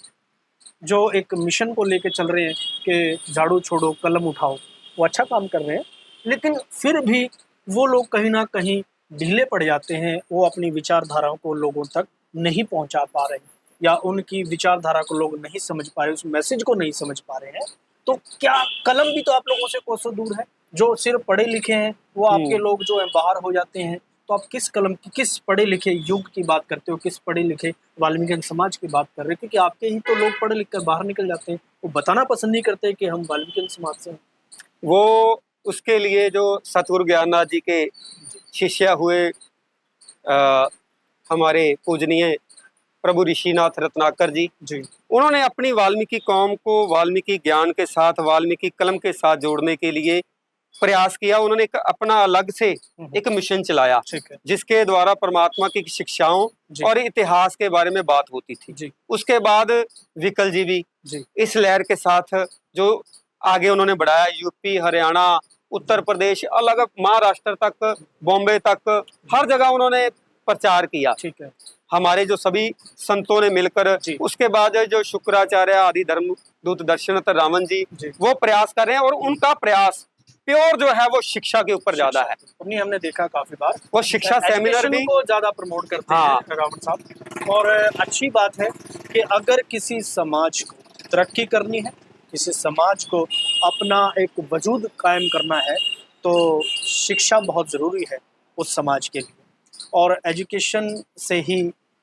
जो एक मिशन को लेके चल रहे हैं कि झाड़ू छोड़ो कलम उठाओ, वो अच्छा काम कर रहे हैं, लेकिन फिर भी वो लोग कहीं ना कहीं ढीले पड़ जाते हैं। वो अपनी विचारधाराओं को लोगों तक नहीं पहुंचा पा रहे हैं, या उनकी विचारधारा को लोग नहीं समझ पा रहे, उस मैसेज को नहीं समझ पा रहे हैं। तो क्या कलम भी तो आप लोगों से कोसों दूर है? जो सिर्फ पढ़े लिखे हैं वो आपके लोग जो है बाहर हो जाते हैं। तो आप किस कलम की, किस पढ़े लिखे युग की बात करते हो, किस पढ़े लिखे वाल्मीकि समाज की बात कर रहे हो? क्योंकि आपके ही तो लोग पढ़ लिख कर बाहर निकल जाते हैं, वो बताना पसंद नहीं करते कि हम वाल्मीकि समाज से हैं। वो उसके लिए जो सतगुरु ज्ञाननाथ जी के शिष्य हुए हमारे पूजनीय प्रभु ऋषिनाथ रत्नाकर जी, उन्होंने अपनी वाल्मीकि कौम को वाल्मीकि ज्ञान के साथ, वाल्मीकि कलम के साथ जोड़ने के लिए प्रयास किया। उन्होंने एक अपना अलग से एक मिशन चलाया, जिसके द्वारा परमात्मा की शिक्षाओं और इतिहास के बारे में बात होती थी। उसके बाद विकल जी भी इस लहर के साथ जो आगे उन्होंने बढ़ाया, यूपी, हरियाणा, उत्तर प्रदेश, अलग महाराष्ट्र तक, बॉम्बे तक, हर जगह उन्होंने प्रचार किया। हमारे जो सभी संतों ने मिलकर, उसके बाद जो शुक्राचार्य आदि धर्मदूत दर्शनाथ रावण जी वो प्रयास कर रहे हैं, और उनका प्रयास प्योर जो है वो शिक्षा के ऊपर ज्यादा है। अपनी हमने देखा काफी बार वो शिक्षा सेमिनार भी को ज्यादा प्रमोट करते हैं रावण साहब। और अच्छी बात है कि अगर किसी समाज को तरक्की करनी है, किसी समाज को अपना एक वजूद कायम करना है, तो शिक्षा बहुत ज़रूरी है उस समाज के लिए। और एजुकेशन से ही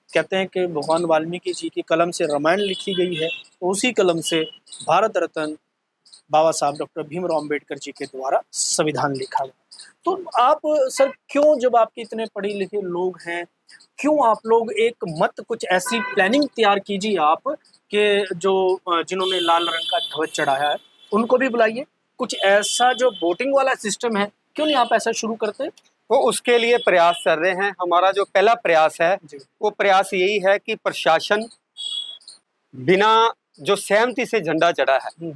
कहते हैं कि भगवान वाल्मीकि जी की कलम से रामायण लिखी गई है, उसी कलम से भारत रत्न बाबा साहब डॉक्टर भीमराव अम्बेडकर जी के द्वारा संविधान लिखा गया। तो आप सर क्यों, जब आपके इतने पढ़े लिखे लोग हैं, क्यों आप लोग एक मत कुछ ऐसी प्लानिंग तैयार कीजिए आप कि जो जिन्होंने लाल रंग का ध्वज चढ़ाया है उनको भी बुलाइए। कुछ ऐसा जो वोटिंग वाला सिस्टम है, क्यों नहीं आप ऐसा शुरू करते? वो उसके लिए प्रयास कर रहे हैं। हमारा जो पहला प्रयास है वो प्रयास यही है कि प्रशासन बिना जो सहमति से झंडा चढ़ा है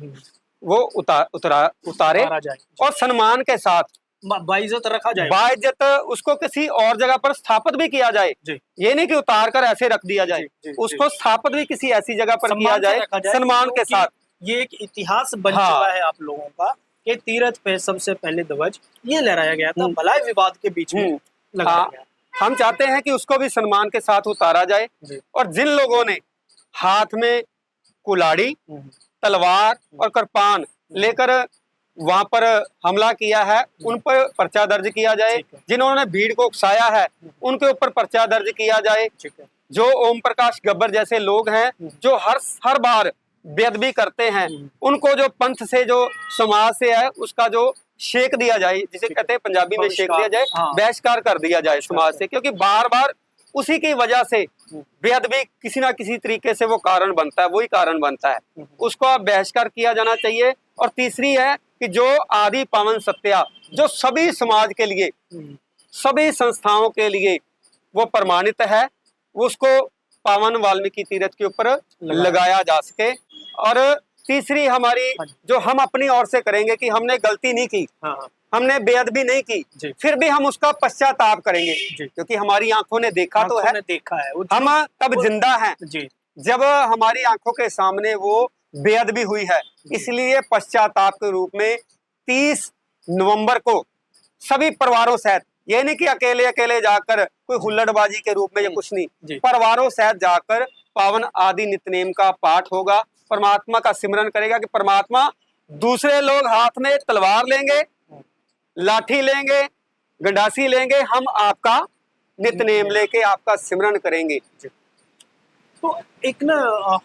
वो उतारे और सम्मान के साथ बाइज्जत रखा जाए, बाइज्जत उसको किसी और जगह पर स्थापित भी किया जाए। ये नहीं कि उतार कर ऐसे रख दिया जाए, उसको स्थापित भी किसी ऐसी जगह पर किया जाए सम्मान के साथ। ये एक इतिहास बन चुका है आप लोगों का कि तीरथ पे सबसे पहले ध्वज ये लहराया गया था, भलाई विवाद के बीच में लगाया गया। हम चाहते हैं कि उसको भी सम्मान के साथ उतारा जाए। और जिन लोगों ने हाथ में कुल्हाड़ी, तलवार और कृपान लेकर वहां पर हमला किया है, उन पर पर्चा दर्ज किया जाए। जिन्होंने भीड़ को उकसाया है उनके ऊपर पर्चा दर्ज किया जाए। जो ओम प्रकाश गब्बर जैसे लोग हैं जो हर बार बेअदबी करते हैं, उनको जो पंथ से, जो समाज से है, उसका जो शेक दिया जाए, जिसे कहते हैं पंजाबी में शेक दिया जाए, बहिष्कार कर दिया जाए समाज से। क्योंकि बार बार उसी की वजह से बेअदबी किसी ना किसी तरीके से वो कारण बनता है, वही कारण बनता है, उसको अब बहिष्कार किया जाना चाहिए। और तीसरी है कि जो आदि पावन सत्या जो सभी समाज के लिए, सभी संस्थाओं के लिए वो प्रमाणित है, उसको पावन वाल्मीकि तीर्थ के ऊपर लगाया जा सके। और तीसरी हमारी जो हम अपनी ओर से करेंगे कि हमने गलती नहीं की, हमने बेअदबी नहीं की, फिर भी हम उसका पश्चाताप करेंगे, क्योंकि हमारी आंखों ने देखा तो है, हम तब जिंदा हैं जब हमारी आंखों के सामने वो बेअदबी हुई है। इसलिए पश्चाताप के रूप में 30 नवंबर को सभी परिवारों सहित, ये नहीं कि अकेले अकेले जाकर कोई हुल्लड़बाजी के रूप में या कुछ नहीं, परिवारों सहित जाकर पावन आदि नित्यनेम का पाठ होगा, परमात्मा का सिमरन करेगा कि परमात्मा, दूसरे लोग हाथ में तलवार लेंगे, लाठी लेंगे, गंडासी लेंगे, हम आपका नित्यनेम लेके आपका सिमरन करेंगे। तो एक ना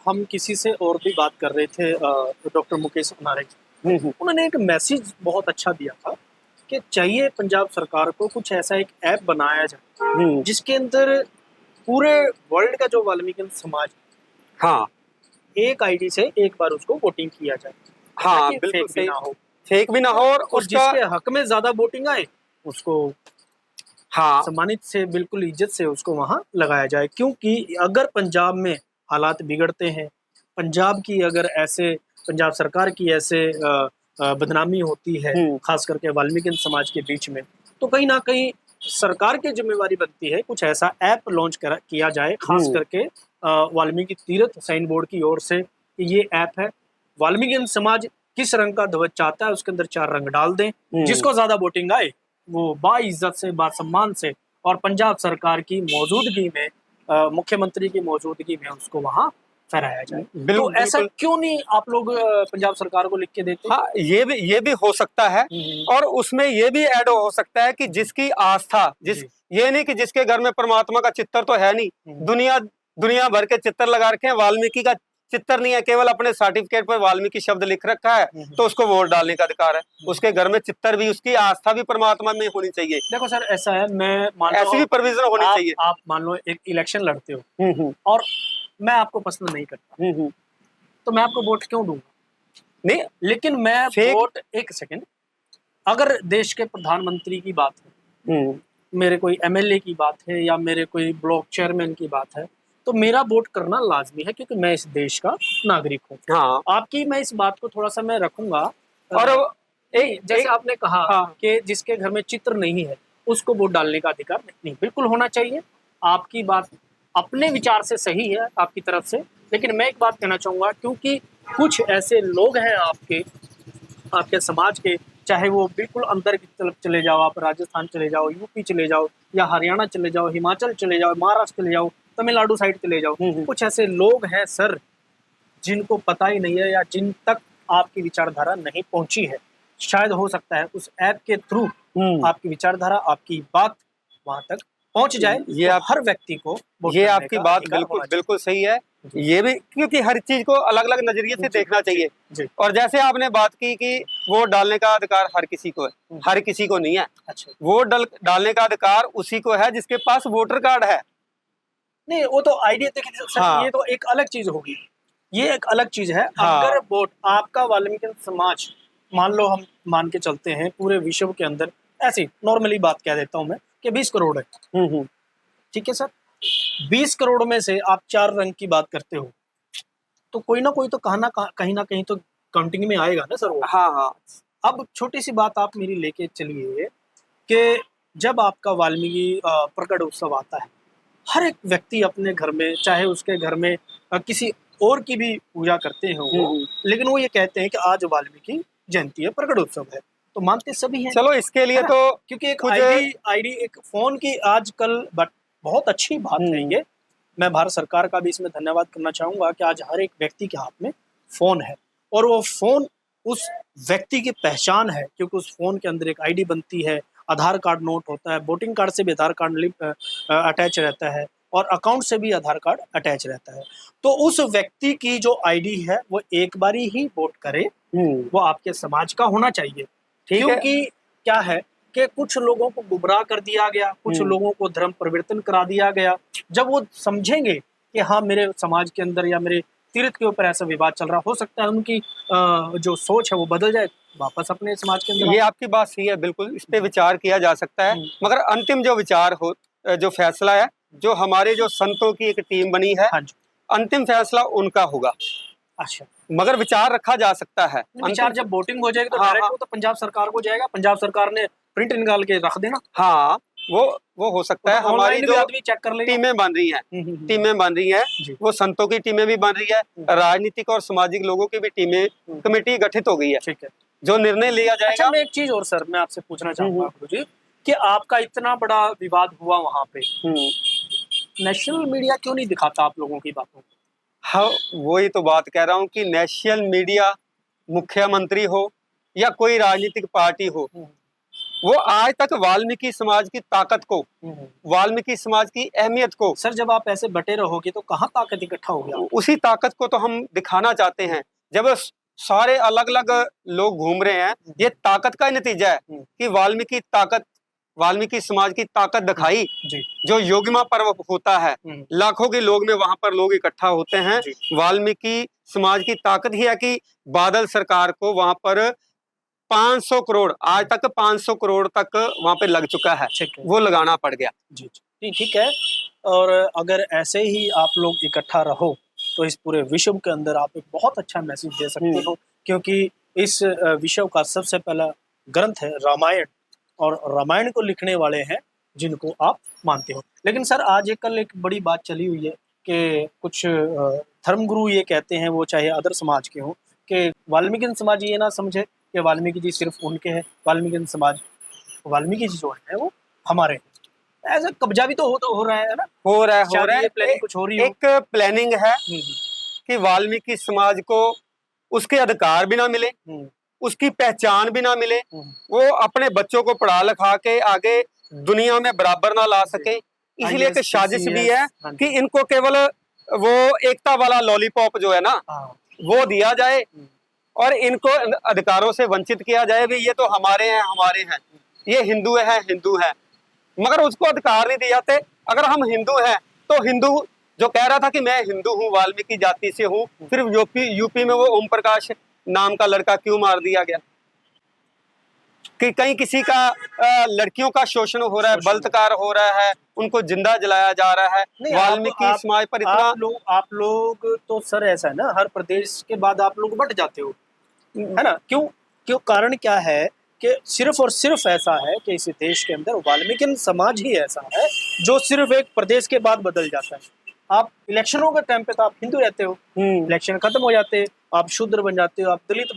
हम किसी से और भी बात कर रहे थे, डॉक्टर मुकेश अनारे जी, उन्होंने एक मैसेज बहुत अच्छा दिया था कि चाहिए पंजाब सरकार को कुछ ऐसा एक ऐप बनाया जाए जिसके अंदर पूरे वर्ल्ड का जो वाल्मीकि समाज, हाँ, एक आईडी से एक बार उसको वोटिंग किया जाए। हाँ, बिल्कुल सही, फेक भी ना हो, और जिसके हक में ज्यादा वोटिंग आए उसको हाँ सम्मानित से, बिल्कुल इज्जत से उसको वहां लगाया जाए। क्योंकि अगर पंजाब में हालात बिगड़ते हैं, पंजाब की अगर ऐसे, पंजाब सरकार की ऐसे बदनामी होती है खास करके वाल्मीकि समाज के बीच में, तो कहीं ना कहीं सरकार की जिम्मेवारी बनती है कुछ ऐसा ऐप लॉन्च किया जाए, खास करके वाल्मीकि तीर्थ साइन बोर्ड की ओर से। ये ऐप है, वाल्मीकि समाज किस रंग का ध्वज चाहता है उसके अंदर 4 रंग डाल दें, जिसको ज्यादा वोटिंग आए वो बाइज्जत से, बासम्मान से, और पंजाब सरकार की मौजूदगी में, मुख्यमंत्री की मौजूदगी में उसको वहां फहराया जाए। तो ऐसा क्यों नहीं आप लोग पंजाब सरकार को लिख के देते? हाँ, ये भी हो सकता है, और उसमें ये भी ऐड हो सकता है कि जिसकी आस्था, ये नहीं कि जिसके घर में परमात्मा का चित्र तो है नहीं, दुनिया भर के चित्र लगा रखे हैं, वाल्मीकि का चित्र नहीं है, केवल अपने सर्टिफिकेट पर वाल्मीकि शब्द लिख रखा है, तो उसको वोट डालने का अधिकार है। उसके घर में चित्र भी, उसकी आस्था भी परमात्मा में होनी चाहिए। देखो सर, ऐसा है, मैं ऐसी भी प्रोविजन होनी चाहिए। आप मान लो एक इलेक्शन लड़ते हो और मैं आपको पसंद नहीं करता, तो मैं आपको वोट क्यों दूंगा? नहीं, लेकिन मैं वोट, एक सेकंड, अगर देश के प्रधानमंत्री की बात है, मेरे कोई एमएलए की बात है, या मेरे कोई ब्लॉक चेयरमैन की बात है, तो मेरा वोट करना लाजमी है, क्योंकि मैं इस देश का नागरिक हूँ। हाँ। आपकी मैं इस बात को थोड़ा सा मैं रखूंगा, और जैसे आपने कहा कि जिसके घर में चित्र नहीं है उसको वोट डालने का अधिकार नहीं, बिल्कुल होना चाहिए। आपकी बात अपने विचार से सही है आपकी तरफ से, लेकिन मैं एक बात कहना चाहूंगा, क्योंकि कुछ ऐसे लोग हैं आपके समाज के, चाहे वो बिल्कुल अंदर की तरफ चले जाओ, आप राजस्थान चले जाओ, यूपी चले जाओ, या हरियाणा चले जाओ, हिमाचल चले जाओ, महाराष्ट्र चले जाओ, तमिलनाडु साइड चले जाओ, कुछ ऐसे लोग हैं सर जिनको पता ही नहीं है, या जिन तक आपकी विचारधारा नहीं पहुंची है। शायद हो सकता है उस ऐप के थ्रू आपकी विचारधारा, आपकी बात वहां तक पहुंच जाए। ये तो हर व्यक्ति को, ये आपकी बात बिल्कुल सही है। ये भी, क्योंकि हर चीज को अलग अलग नजरिए से देखना चाहिए। और जैसे आपने बात की कि वोट डालने का अधिकार हर किसी को है, हर किसी को नहीं है। अच्छा, वोट डालने का अधिकार उसी को है जिसके पास वोटर कार्ड है। नहीं, वो तो आइडिया देखिए सर, ये तो एक अलग चीज होगी, ये एक अलग चीज है। अगर वोट आपका वाल्मीकि समाज, मान लो हम मान के चलते हैं पूरे विश्व के अंदर, ऐसी नॉर्मली बात कह देता हूं मैं कि 20 करोड़ है, ठीक है सर, 20 करोड़ में से आप 4 रंग की बात करते हो, तो कोई ना कोई तो कहीं ना कहीं तो काउंटिंग में आएगा ना सर वो। हाँ। अब छोटी सी बात आप मेरी लेके चलिए कि जब आपका वाल्मीकि प्रकट उत्सव आता है, हर एक व्यक्ति अपने घर में, चाहे उसके घर में किसी और की भी पूजा करते हैं वो, लेकिन वो ये कहते हैं कि आज वाल्मीकि जयंती है, प्रकट उत्सव है, तो मानते सभी हैं। चलो, इसके लिए तो क्योंकि एक आईडी एक फोन की आजकल बहुत अच्छी बात है ये। मैं भारत सरकार का भी इसमें धन्यवाद करना चाहूंगा कि आज हर एक व्यक्ति के हाथ में फोन है, और वो फोन उस व्यक्ति की पहचान है, क्योंकि उस फोन के अंदर एक आईडी बनती है, आधार कार्ड नोट होता है, वोटिंग कार्ड से भी आधार कार्ड अटैच रहता है, और अकाउंट से भी आधार कार्ड अटैच रहता है। तो उस व्यक्ति की जो आईडी है वो एक बारी ही वोट करे, वो आपके समाज का होना चाहिए। क्योंकि क्या है कि कुछ लोगों को गुमराह कर दिया गया, कुछ लोगों को धर्म परिवर्तन करा दिया गया। जब वो समझेंगे कि हाँ, मेरे समाज के अंदर या मेरे तीर्थ के ऊपर ऐसा विवाद चल रहा, हो सकता है उनकी जो सोच है वो बदल जाए, वापस अपने समाज के अंदर। ये आपकी बात सही है, बिल्कुल इस पे विचार किया जा सकता है, मगर अंतिम जो विचार हो, जो फैसला है, जो हमारे जो संतों की एक टीम बनी है, अंतिम फैसला उनका होगा। अच्छा, मगर विचार रखा जा सकता है। विचार जब वोटिंग हो जाएगी तो डायरेक्ट तो पंजाब सरकार को जाएगा, पंजाब सरकार ने प्रिंट निकाल के रख देना। हाँ, वो हो सकता है। हमारी जो चेक कर टीमें बन रही हैं, वो संतों की टीमें भी बन रही है, राजनीतिक और सामाजिक लोगों की भी टीमें, कमेटी गठित हो गई है। ठीक है, जो निर्णय लिया अच्छा, जाएगा। मैं एक चीज और सर मैं आपसे पूछना चाहूंगा गुरुजी कि आपका इतना बड़ा विवाद हुआ वहां पे, नेशनल मीडिया क्यों नहीं दिखाता आप लोगों की बातों को? हाँ, वही तो बात कह रहा हूँ कि नेशनल मीडिया, मुख्यमंत्री हो या कोई राजनीतिक पार्टी हो, वो आज तक वाल्मीकि समाज की ताकत को, वाल्मीकि समाज की अहमियत को, सर जब आप ऐसे बटे रहोगे तो कहाँ ताकत इकट्ठा हो गया? उसी ताकत को तो हम दिखाना चाहते हैं। जब सारे अलग अलग लोग घूम रहे हैं, ये ताकत का ही नतीजा है कि वाल्मीकि समाज की ताकत दिखाई। जी। जो योगिमा पर्व होता है, लाखों के लोग में वहां पर लोग इकट्ठा होते हैं। वाल्मीकि समाज की ताकत ही है कि बादल सरकार को वहां पर 500 करोड़, आज तक 500 करोड़ तक वहां पे लग चुका है, वो लगाना पड़ गया। जी जी, ठीक है। और अगर ऐसे ही आप लोग इकट्ठा रहो तो इस पूरे विश्व के अंदर आप एक बहुत अच्छा मैसेज दे सकते हो, क्योंकि इस विश्व का सबसे पहला ग्रंथ है रामायण, और रामायण को लिखने वाले हैं जिनको आप मानते हो। लेकिन सर आज कल एक बड़ी बात चली हुई है कि कुछ धर्मगुरु ये कहते हैं, वो चाहे अदर समाज के हों, कि वाल्मीकि समाज ये ना समझे कि वाल्मीकि जी सिर्फ उनके हैं, वाल्मीकि जी जो है वो हमारे हैं। ऐसा कब्जा भी तो हो रहा है ना? हो रहा है। प्लानिंग कुछ हो रही है। एक प्लानिंग है कि वाल्मीकि समाज को उसके अधिकार भी ना मिले, उसकी पहचान भी ना मिले, वो अपने बच्चों को पढ़ा लिखा के आगे दुनिया में बराबर ना ला सके। इसलिए एक साजिश भी है कि इनको केवल वो एकता वाला लॉलीपॉप जो है ना, वो दिया जाए और इनको अधिकारों से वंचित किया जाए। भी ये तो हमारे हैं, ये हिंदू है, मगर उसको अधिकार नहीं दिए जाते। अगर हम हिंदू हैं तो हिंदू जो कह रहा था कि मैं हिंदू हूँ, वाल्मीकि जाति से हूँ, फिर यूपी में वो ओम प्रकाश नाम का लड़का क्यों मार दिया गया? कि कहीं किसी का लड़कियों का शोषण हो रहा है, बलात्कार हो रहा है, उनको जिंदा जलाया जा रहा है। वाल्मीकि समाज पर इतना आप लोग तो सर ऐसा है ना, हर प्रदेश के बाद आप लोग बट जाते हो, है ना? क्यों कारण क्या है कि सिर्फ और सिर्फ ऐसा है कि इस देश के अंदर वाल्मीकि समाज ही ऐसा है जो सिर्फ एक प्रदेश के बाद बदल जाता है। आप इलेक्शनों के टाइम पे तो आप हिंदू रहते हो, इलेक्शन खत्म हो जाते, आप शूद्र बन जाते हो, आप दलित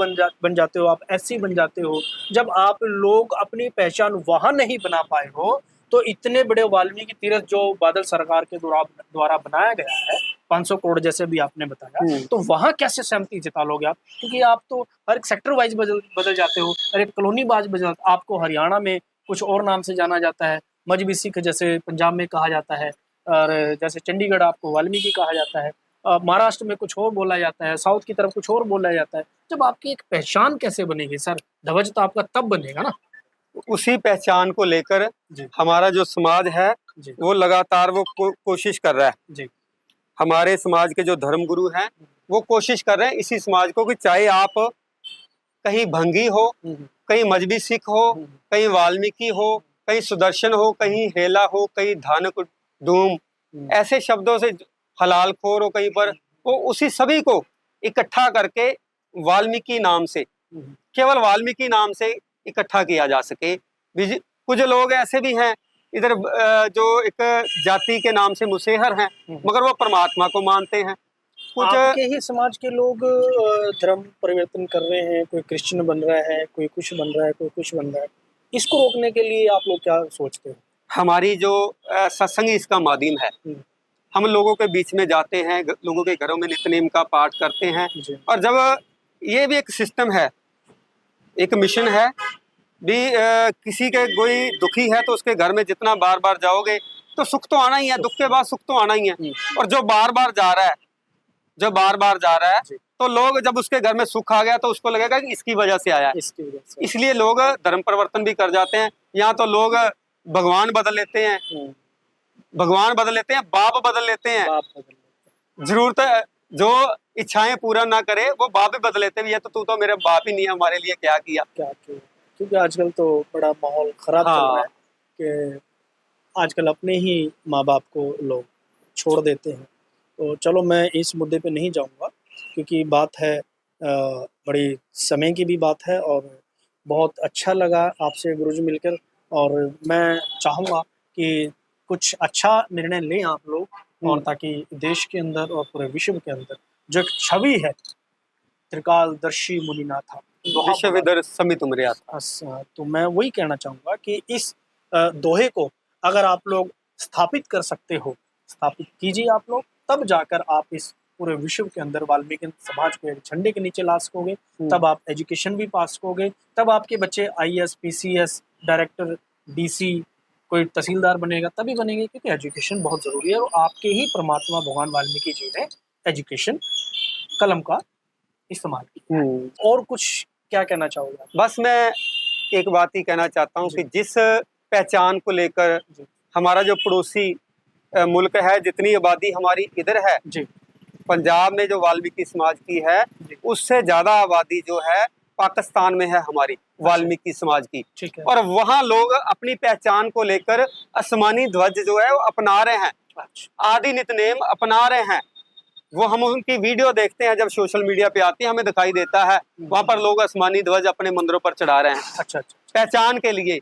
बन जाते हो, आप एससी बन जाते हो। जब आप लोग अपनी पहचान वहां नहीं बना पाए हो, तो इतने बड़े वाल्मीकि तीर्थ जो बादल सरकार के द्वारा बनाया गया है, 500 करोड़ जैसे भी आपने बताया, तो वहां कैसे सहमति जता लोगे आप? क्योंकि आप तो हर एक सेक्टर वाइज बदल जाते हो, हर एक कॉलोनी वाइज बदल। आपको हरियाणा में कुछ और नाम से जाना जाता है, मजहबी सिख जैसे पंजाब में कहा जाता है, और जैसे चंडीगढ़ आपको वाल्मीकि कहा जाता है, महाराष्ट्र में कुछ और बोला जाता है, साउथ की तरफ कुछ और बोला जाता है। जब आपकी एक पहचान कैसे बनेगी सर? ध्वज तो आपका तब बनेगा ना। उसी पहचान को लेकर हमारा जो समाज है वो लगातार वो कोशिश कर रहा है। हमारे समाज के जो धर्मगुरु हैं वो कोशिश कर रहे हैं इसी समाज को, कि चाहे आप कहीं भंगी हो, कहीं मजहबी सिख हो, कहीं वाल्मीकि हो, कहीं सुदर्शन हो, कहीं हेला हो, कहीं धानक धूम, ऐसे शब्दों से हलाल खोर हो कहीं पर, वो उसी सभी को इकट्ठा करके वाल्मीकि नाम से, केवल वाल्मीकि नाम से इकट्ठा किया जा सके। कुछ लोग ऐसे भी हैं इधर जो एक जाति के नाम से मुसेहर हैं, मगर वो परमात्मा को मानते हैं। कुछ आपके ही समाज के लोग धर्म परिवर्तन कर रहे हैं, कोई क्रिश्चियन बन रहा है, कोई कुछ बन रहा है, कोई कुछ बन रहा है। इसको रोकने के लिए आप लोग क्या सोचते हो? हमारी जो सत्संग इसका माध्यम है, हम लोगों के बीच में जाते हैं, लोगों के घरों में नित्यनेम का पाठ करते हैं, और जब ये भी एक सिस्टम है, एक मिशन है भी, किसी के कोई दुखी है तो उसके घर में जितना बार बार जाओगे तो सुख तो आना ही है, दुख के बाद सुख तो आना ही है। और जो बार बार जा रहा है तो लोग जब उसके घर में सुख आ गया तो उसको लगेगा कि इसकी वजह से आया है, इसलिए लोग धर्म परिवर्तन भी कर जाते हैं। यहाँ तो लोग भगवान बदल लेते हैं, बाप बदल लेते हैं। जरूरत जो इच्छाएं पूरा ना करे वो बाप भी बदल लेते हैं। ये तो तू तो मेरे बाप ही नहीं है, हमारे लिए क्या किया। क्योंकि आजकल तो बड़ा माहौल खराब चल रहा है कि आजकल अपने ही माँ बाप को लोग छोड़ देते हैं। तो चलो मैं इस मुद्दे पे नहीं जाऊंगा, क्योंकि बात है बड़ी समय की भी बात है, और बहुत अच्छा लगा आपसे गुरुजी मिलकर। और मैं चाहूँगा कि कुछ अच्छा निर्णय लें आप लोग, और ताकि देश के अंदर और पूरे विश्व के अंदर जो एक छवि है त्रिकालदर्शी मुनिनाथा, विश्वविदर समित उमरिया। तो मैं वही कहना चाहूंगा कि इस दोहे को अगर आप लोग स्थापित कर सकते हो, स्थापित कीजिए आप लोग, तब जाकर आप इस पूरे विश्व के अंदर वाल्मीकि समाज को एक झंडे के नीचे ला सकोगे, तब आप एजुकेशन भी पा सकोगे, तब आपके बच्चे आईएएस, पीसीएस, डायरेक्टर, डीसी, कोई तहसीलदार बनेगा तभी बनेंगे, क्योंकि एजुकेशन बहुत जरूरी है। और आपके ही परमात्मा भगवान वाल्मीकि जी ने एजुकेशन, कलम का इस्तेमाल किया। और कुछ क्या कहना चाहोगे? बस मैं एक बात ही कहना चाहता हूँ कि जिस पहचान को लेकर हमारा जो पड़ोसी मुल्क है, जितनी आबादी हमारी इधर है जी, पंजाब में जो वाल्मीकि समाज की है, उससे ज्यादा आबादी जो है पाकिस्तान में है हमारी वाल्मीकि समाज की। ठीक है। और वहाँ लोग अपनी पहचान को लेकर आसमानी ध्वज जो है वो अपना रहे हैं, आदि नितनेम अपना रहे हैं। वो हम उनकी वीडियो देखते हैं जब सोशल मीडिया पे आती है, हमें दिखाई देता है वहाँ पर लोग आसमानी ध्वज अपने मंदिरों पर चढ़ा रहे हैं। अच्छा, पहचान के लिए।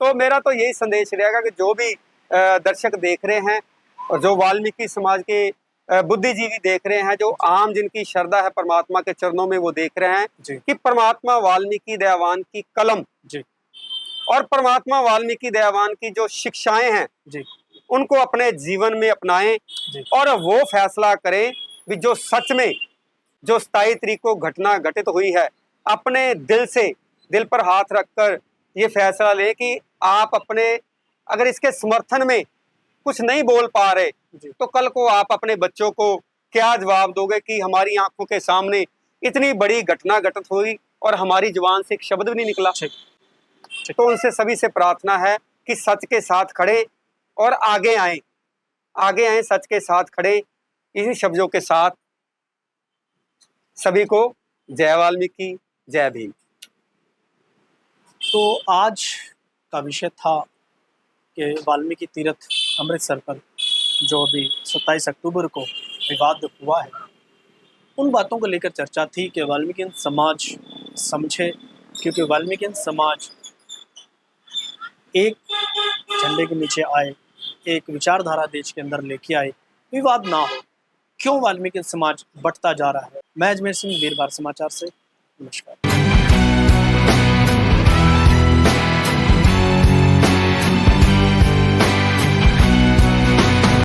तो मेरा तो यही संदेश रहेगा कि जो भी दर्शक देख रहे हैं और जो वाल्मीकि समाज के बुद्धिजीवी देख रहे हैं, जो आम जिनकी श्रद्धा है परमात्मा के चरणों में, वो देख रहे हैं कि परमात्मा वाल्मीकि दयावान की कलम जी, और परमात्मा वाल्मीकि दयावान की जो शिक्षाएं हैं जी, उनको अपने जीवन में अपनाएं और वो फैसला करें कि जो सच में जो 27 तारीख को घटना घटित हुई है, अपने दिल से, दिल पर हाथ रखकर ये फैसला लें कि आप अपने, अगर इसके समर्थन में कुछ नहीं बोल पा रहे तो कल को आप अपने बच्चों को क्या जवाब दोगे कि हमारी आंखों के सामने इतनी बड़ी घटना घटित हुई और हमारी जुबान से एक शब्द भी नहीं निकला। तो उनसे सभी से प्रार्थना है कि सच के साथ खड़े और आगे आए, आगे आए, सच के साथ खड़े। इन्हीं शब्दों के साथ सभी को जय वाल्मीकि, जय भीम। तो आज का विषय था कि वाल्मीकि तीर्थ अमृतसर पर जो अभी 27 अक्टूबर को विवाद हुआ है, उन बातों को लेकर चर्चा थी कि वाल्मीकि समाज समझे, क्योंकि वाल्मीकि समाज एक झंडे के नीचे आए, एक विचारधारा देश के अंदर लेके आए, विवाद ना हो। क्यों वाल्मीकि समाज बढ़ता जा रहा है? मैं अजमेर सिंह, वीरवार समाचार से, नमस्कार।